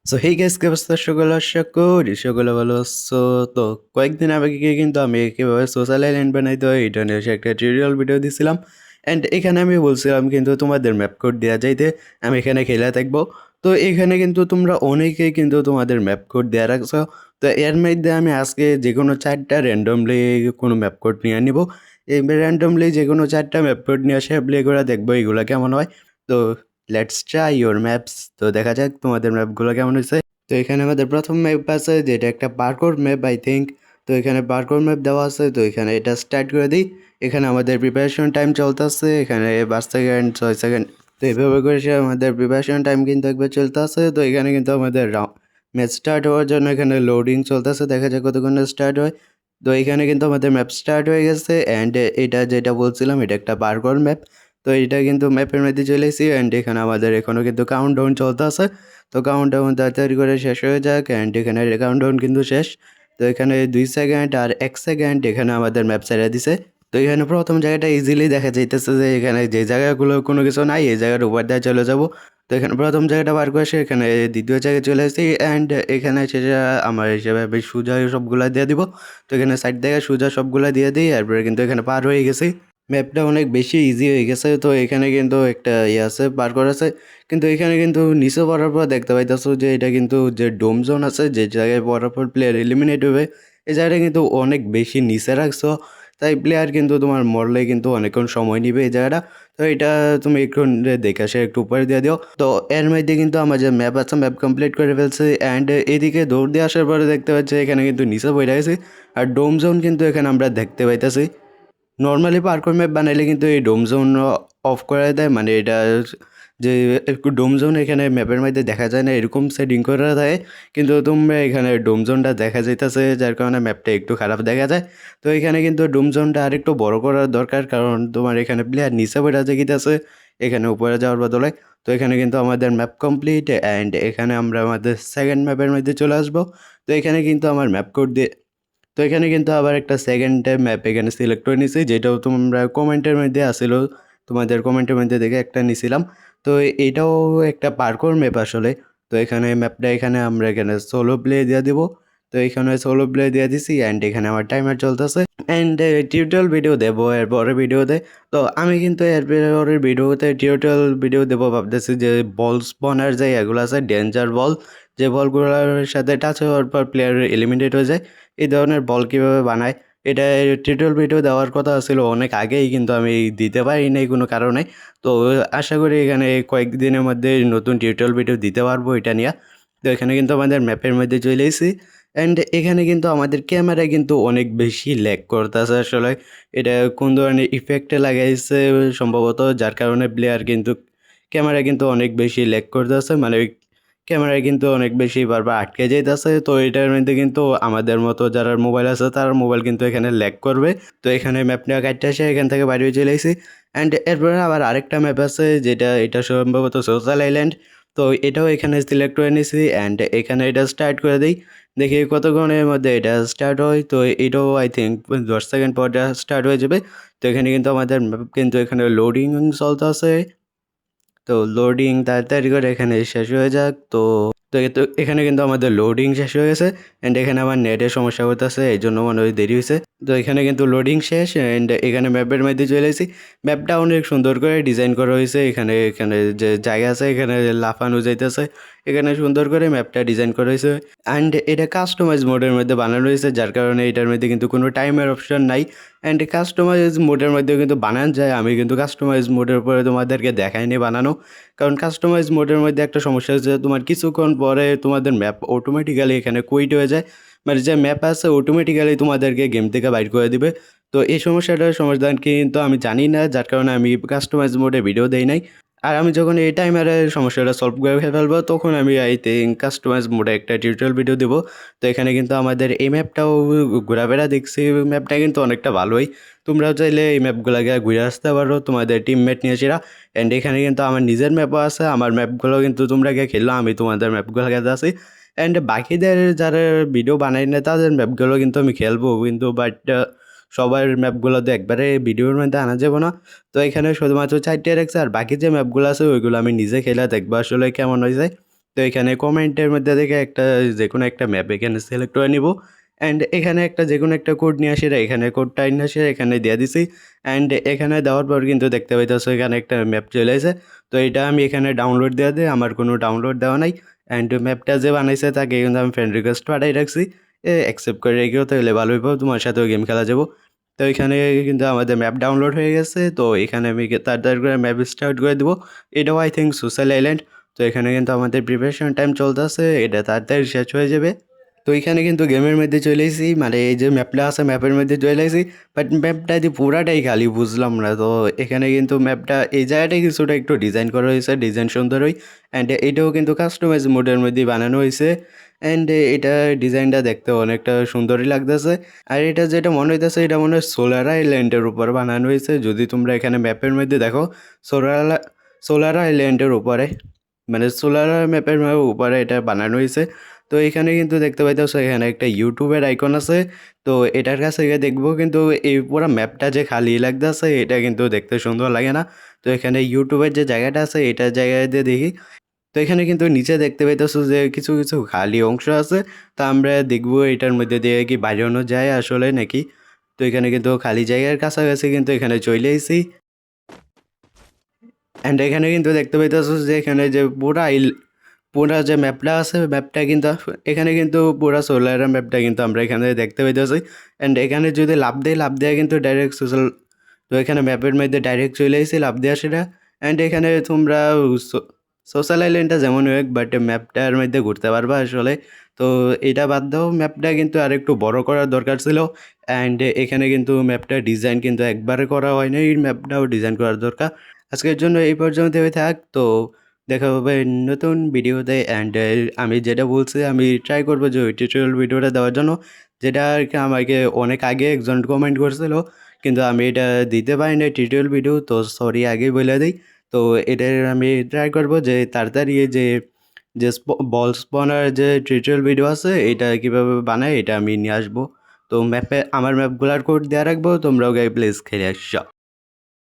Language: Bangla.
সো হেই গাইস, কি অবস্থা? সকলে আশা করি সকলে ভালো আছো। তো কয়েকদিন আগে কিন্তু আমি কীভাবে সোশ্যাল আইল্যান্ড বানাইতে হয় এটা নিয়ে একটা টিউটোরিয়াল ভিডিও দিছিলাম। অ্যান্ড এখানে আমি বলছিলাম কিন্তু তোমাদের ম্যাপ কোড দেওয়া যাইতে, আমি এখানে খেলে থাকবো। তো এখানে কিন্তু তোমরা অনেকেই কিন্তু তোমাদের ম্যাপ কোড দেওয়া রাখছো। তো এর মধ্যে আমি আজকে যে কোনো চারটা র্যান্ডমলি কোনো ম্যাপ কোড নিয়ে নিব। এই র্যান্ডমলি যে কোনো চারটা ম্যাপ কোড নিয়ে আসে প্লে করে দেখবো এগুলো কেমন হয়। তো লেটস ট্রাই ইউর ম্যাপস। তো দেখা যাক তোমাদের ম্যাপগুলো কেমন হয়েছে। তো এখানে আমাদের প্রথম ম্যাপ আছে যেটা একটা পার্কোর ম্যাপ আই থিঙ্ক। তো এখানে পার্কোর ম্যাপ দেওয়া আছে, তো এখানে এটা স্টার্ট করে দিই। এখানে আমাদের প্রিপারেশন টাইম চলতেছে, এখানে 5 সেকেন্ড 6 সেকেন্ড। তো এইভাবে করে আমাদের প্রিপারেশন টাইম কিন্তু একবার চলতেছে। তো এখানে কিন্তু আমাদের ম্যাচ স্টার্ট হওয়ার জন্য এখানে লোডিং চলতেছে, দেখা যাক কতক্ষণে স্টার্ট হয়। তো এখানে কিন্তু আমাদের ম্যাপ স্টার্ট হয়ে গেছে। অ্যান্ড এটা যেটা বলছিলাম এটা একটা পার্কোর ম্যাপ। তো এটা কিন্তু ম্যাপের মধ্যে চলে এসেছি। অ্যান্ড এখানে আমাদের এখনও কিন্তু কাউন্টডাউন চলতেছে। তো কাউন্টডাউন তাড়াতাড়ি করে শেষ হয়ে যাক। অ্যান্ড এখানে কাউন্টডাউন কিন্তু শেষ। তো এখানে 2 সেকেন্ড আর 1 সেকেন্ড এখানে আমাদের ম্যাপ ছেড়ে দিছে। তো এখানে প্রথম জায়গাটা ইজিলি দেখা যাইতেছে যে এখানে যে জায়গাগুলো কোনো কিছু নাই এই জায়গার উপর দিয়ে চলে যাব। তো এখানে প্রথম জায়গাটা বার করে এসে এখানে দ্বিতীয় জায়গায় চলে আসছি। অ্যান্ড এখানে শেষে আমার হিসেবে বেশ সোজা সবগুলা দিয়ে দিব। তো এখানে সাইড থেকে সোজা সবগুলা দিয়ে দিই, এরপরে কিন্তু এখানে পার হয়ে গেছি। ম্যাপটা অনেক বেশি ইজি হয়ে গেছে। তো এখানে কিন্তু একটা আছে পার্কর আছে, কিন্তু এখানে কিন্তু নিচে পড়ার পর দেখতে পাইতেছো যে এটা কিন্তু যে ডোম জোন আছে যে জায়গায় পড়ার পর প্লেয়ার এলিমিনেট হবে, এই জায়গাটা কিন্তু অনেক বেশি নিচে রাখছো। তাই প্লেয়ার কিন্তু তোমার মরলে কিন্তু অনেকক্ষণ সময় নিবে এই জায়গাটা। তো এটা তুমি একটু দেখে সে একটু উপরে দিয়ে দিও। তো এর মধ্যে কিন্তু আমার যে ম্যাপ আছে ম্যাপ কমপ্লিট করে ফেলছে। অ্যান্ড এদিকে দৌড় দিয়ে আসার পরে দেখতে পাচ্ছি এখানে কিন্তু নিচে পড়ে গেছে। আর ডোম জোন কিন্তু এখানে আমরা দেখতে পাইতেছি। নর্মালি পার্কর ম্যাপ বানাইলে কিন্তু এই ডোম জোন অফ করে দেয়, মানে এটা যে একটু ডোম জোন এখানে ম্যাপের মধ্যে দেখা যায় না এরকম সেটিং করে দেয়। কিন্তু তোমরা এখানে ডোম জোনটা দেখা যাইতেছে যার কারণে ম্যাপটা একটু খারাপ দেখা যায়। তো এখানে কিন্তু ডোম জোনটা আরেকটু বড় করার দরকার, কারণ তোমার এখানে প্লেয়ার নিচে পড়ে যেতেছে এখানে উপরে যাওয়ার বদলে। তো এখানে কিন্তু আমাদের ম্যাপ কমপ্লিট। অ্যান্ড এখানে আমরা আমাদের সেকেন্ড ম্যাপের মধ্যে চলে আসবো। তো এখানে কিন্তু আমার ম্যাপ কোড দিয়ে, তো এখানে কিন্তু আবার একটা সেকেন্ড ম্যাপ এখানে সিলেক্ট করে নিছি, যেটাও তোমরা কমেন্টের মধ্যে আসিল, তোমাদের কমেন্টের মধ্যে দেখে একটা নিছিলাম। তো এটাও একটা পার্কোর ম্যাপ আসলে। তো এখানে ম্যাপটা এখানে আমরা এখানে সোলো প্লে দিয়ে দিব। তো এখানে সোলো প্লে দিয়ে দিছি। অ্যান্ড এখানে আমার টাইমার চলতেছে। অ্যান্ড টিউটোরিয়াল ভিডিও দেবো এর পরের ভিডিওতে। তো আমি কিন্তু এর পরের ভিডিওতে টিউটোরিয়াল ভিডিও দেবো ভাবতেছি, যে বল স্পনার যে এগুলো আছে ডেঞ্জার বল, যে বলগুলোর সাথে টাচ হওয়ার পর প্লেয়ার এলিমিনেট হয়ে যায়, এই ধরনের বল কীভাবে বানায় এটা টিউটোরিয়াল ভিডিও দেওয়ার কথা ছিল অনেক আগেই, কিন্তু আমি দিতে পারি নাই কোনো কারণে। তো আশা করি এখানে কয়েকদিনের মধ্যে নতুন টিউটোরিয়াল ভিডিও দিতে পারবো এটা নিয়ে। তো এখানে কিন্তু আমাদের ম্যাপের মধ্যে চলে এসেছি। অ্যান্ড এখানে কিন্তু আমাদের ক্যামেরায় কিন্তু অনেক বেশি ল্যাগ করতেছে আসলে। এটা কোন ধরনের ইফেক্টে লাগাইছে সম্ভবত, যার কারণে প্লেয়ার কিন্তু ক্যামেরা কিন্তু অনেক বেশি ল্যাগ করতেছে, মানে ক্যামেরায় কিন্তু অনেক বেশি বারবার আটকে যাইতেছে। তো এটার মধ্যে কিন্তু আমাদের মতো যারা মোবাইল আছে তার মোবাইল কিন্তু এখানে ল্যাগ করবে। তো এখানে ম্যাপ নিয়ে কাটতে আসে এখান থেকে বাইরে চলে আসি। অ্যান্ড এরপরে আবার আরেকটা ম্যাপ আছে যেটা এটা সম্ভবত সোশ্যাল আইল্যান্ড। তো এটাও এখানে সিলেক্ট করে নিয়েছি। অ্যান্ড এখানে এটা স্টার্ট করে দিই, দেখি কতক্ষণের মধ্যে এটা স্টার্ট হয়। তো এটাও আই থিঙ্ক 10 সেকেন্ড পর স্টার্ট হয়ে যাবে। তো এখানে কিন্তু আমাদের ম্যাপ কিন্তু এখানে লোডিং চলতে আছে। তো লোডিং তাড়াতাড়ি করে এখানে শেষ হয়ে যাক। তো এখানে কিন্তু আমাদের লোডিং শেষ হয়ে গেছে। অ্যান্ড এখানে আমার নেটের সমস্যা হতেছে, এই জন্য মনে হয় দেরি হয়েছে। তো এখানে কিন্তু লোডিং শেষ। অ্যান্ড এখানে ম্যাপের মধ্যে চলে এসেছি। ম্যাপটা অনেক সুন্দর করে ডিজাইন করা হয়েছে, এখানে এখানে যে জায়গা আছে এখানে লাফানো যাইতেছে, এখানে সুন্দর করে ম্যাপটা ডিজাইন করা হয়েছে। অ্যান্ড এটা কাস্টমাইজ মোডের মধ্যে বানানো হয়েছে, যার কারণে এটার মধ্যে কিন্তু কোনো টাইমের অপশন নাই। অ্যান্ড কাস্টমাইজ মোডের মধ্যেও কিন্তু বানানো যায়, আমি কিন্তু কাস্টমাইজ মোডের উপরে তোমাদেরকে দেখাইনি বানানো। কারণ কাস্টমাইজ মোডের মধ্যে একটা সমস্যা হচ্ছে তোমার কিছুক্ষণ পরে তোমাদের ম্যাপ অটোমেটিক্যালি এখানে কুইট হয়ে যায়, মানে যে ম্যাপ আছে অটোমেটিক্যালি তোমাদেরকে গেম থেকে বাইর করে দিবে। তো এই সমস্যাটার সমাধান কিন্তু আমি জানি না, যার কারণে আমি কাস্টমাইজ মোডে ভিডিও দেই নাই। আর আমি যখন এই টাইমারের সমস্যাটা সলভ করে ফেলবো তখন আমি আই থিঙ্ক কাস্টমাইজ মোডে একটা টিউটোরিয়াল ভিডিও দেবো। তো এখানে কিন্তু আমাদের এই ম্যাপটাও ঘোরাফেরা দেখছি, ম্যাপটা কিন্তু অনেকটা ভালোই। তোমরাও চাইলে এই ম্যাপগুলোকে ঘুরে আসতে পারো তোমাদের টিমমেট নিয়ে সেরা। অ্যান্ড এখানে কিন্তু আমার নিজের ম্যাপও আছে, আমার ম্যাপগুলো কিন্তু তোমরা গিয়ে খেললো, আমি তোমাদের ম্যাপগুলো খেলতে আছি। অ্যান্ড বাকিদের যারা ভিডিও বানাই না তাদের ম্যাপগুলো কিন্তু আমি খেলবো, কিন্তু বাট সবার ম্যাপগুলো তো একবারে ভিডিওর মধ্যে আনা যাবে না। তো এখানে শুধুমাত্র 4টে রাখছে, আর বাকি যে ম্যাপগুলো আছে ওইগুলো আমি নিজে খেলে দেখবো আসলে কেমন হয়ে যায়। তো এখানে কমেন্টের মধ্যে থেকে একটা যে কোনো একটা ম্যাপ এখানে সিলেক্ট করে নিব। অ্যান্ড এখানে একটা যে কোনো একটা কোড নিয়ে আসি, এখানে কোডটা নিয়ে আসে এখানে দিয়ে দিছি। অ্যান্ড এখানে দেওয়ার পর কিন্তু দেখতে পাইতেছো এখানে একটা ম্যাপ চলে আসে। তো এটা আমি এখানে ডাউনলোড দেওয়া দিই, আমার কোনো ডাউনলোড দেওয়া নাই। অ্যান্ড ম্যাপটা যে বানাইছে তাকে কিন্তু আমি ফ্রেন্ড রিকোয়েস্ট পাঠাই রাখছি, অ্যাকসেপ্ট করে রেখেও তাহলে ভালো হইব, তোমার সাথেও গেম খেলা যাবো। তো এখানে কিন্তু আমাদের ম্যাপ ডাউনলোড হয়ে গেছে। তো এখানে আমি তাড়াতাড়ি করে ম্যাপ স্টার্ট করে দেবো। এটাও আই থিঙ্ক সোশ্যাল আইল্যান্ড। তো এখানে কিন্তু আমাদের প্রিপারেশন টাইম চলতেছে, এটা তাড়াতাড়ি শেষ হয়ে যাবে। তো এখানে কিন্তু গেমের মধ্যে চলে এসেছি, মানে এই যে ম্যাপটা আছে ম্যাপের মধ্যে চলে এসেছি। বাট ম্যাপটা যে পুরাটাই খালি বুঝলাম না। তো এখানে কিন্তু ম্যাপটা এই জায়গাটায় কিছুটা একটু ডিজাইন করা হয়েছে, ডিজাইন সুন্দরই। অ্যান্ড এটাও কিন্তু কাস্টমাইজ মোডের মধ্যেই বানানো হয়েছে। অ্যান্ড এটা ডিজাইনটা দেখতে অনেকটা সুন্দরই লাগতেছে। আর এটা যেটা মনে হইতেছে এটা মনে হয় সোলার আইল্যান্ডের উপর বানানো হয়েছে। যদি তোমরা এখানে ম্যাপের মধ্যে দেখো, সোলার সোলার আইল্যান্ডের উপরে, মানে সোলার ম্যাপের উপরে এটা বানানো হয়েছে। তো এখানে কিন্তু দেখতে পাইতেছো এখানে একটা ইউটিউবের আইকন আছে। তো এটার কাছে গিয়ে দেখবো কিন্তু এই পুরো ম্যাপটা যে খালি লাগতেছে এটা কিন্তু দেখতে সুন্দর লাগে না। তো এখানে ইউটিউবের যে জায়গাটা আছে এটার জায়গায় দিয়ে দেখি। তো এখানে কিন্তু নিচে দেখতে পাইতেছো যে কিছু কিছু খালি অংশ আছে। তো আমরা দেখবো এটার মধ্যে দিয়ে কি বাড়ানো যায় আসলে নাকি। তো এখানে কিন্তু খালি জায়গার কাছাকাছি কিন্তু এখানে চলে এসেছি। অ্যান্ড এখানে কিন্তু দেখতে পাইতেছো যে এখানে যে পুরা যে ম্যাপটা আছে ম্যাপটা কিন্তু এখানে কিন্তু পুরা সোলারের ম্যাপটা কিন্তু আমরা এখানে দেখতে পাইতেছি। অ্যান্ড এখানে যদি লাভ দেয় কিন্তু ডাইরেক্ট সোশ্যাল, তো এখানে ম্যাপের মধ্যে ডাইরেক্ট চলে এসেছি লাভ দেওয়া সেটা। অ্যান্ড এখানে তোমরা সোশ্যাল আইল্যান্ডটা যেমন হোক বাট ম্যাপটার মধ্যে ঘুরতে পারবা আসলে। তো এটা বাদ দাও, ম্যাপটা কিন্তু আর একটু বড় করার দরকার ছিল। অ্যান্ড এখানে কিন্তু ম্যাপটা ডিজাইন কিন্তু একবারে করা হয়নি, এই ম্যাপটাও ডিজাইন করার দরকার। আজকের জন্য এই পর্যন্ত থাক। তো দেখা হবে নতুন ভিডিওতে। অ্যান্ড আমি যেটা বলছি আমি ট্রাই করবো যে ওই টিউটোরিয়াল ভিডিওটা দেওয়ার জন্য, যেটা আর কি আমাকে অনেক আগে একজন কমেন্ট করছিল, কিন্তু আমি এটা দিতে পারি না টিউটোরিয়াল ভিডিও। তো সরি আগেই বলে দিই। তো এটার আমি ট্রাই করবো যে তাড়াতাড়ি এই যে যে বল স্পনার যে টিউটোরিয়াল ভিডিও আছে এটা কীভাবে বানায় এটা আমি নিয়ে আসবো। তো ম্যাপে আমার ম্যাপগুলার কোড দেওয়া রাখবো, তোমরাও গাই প্লিজ খেলে আসছো।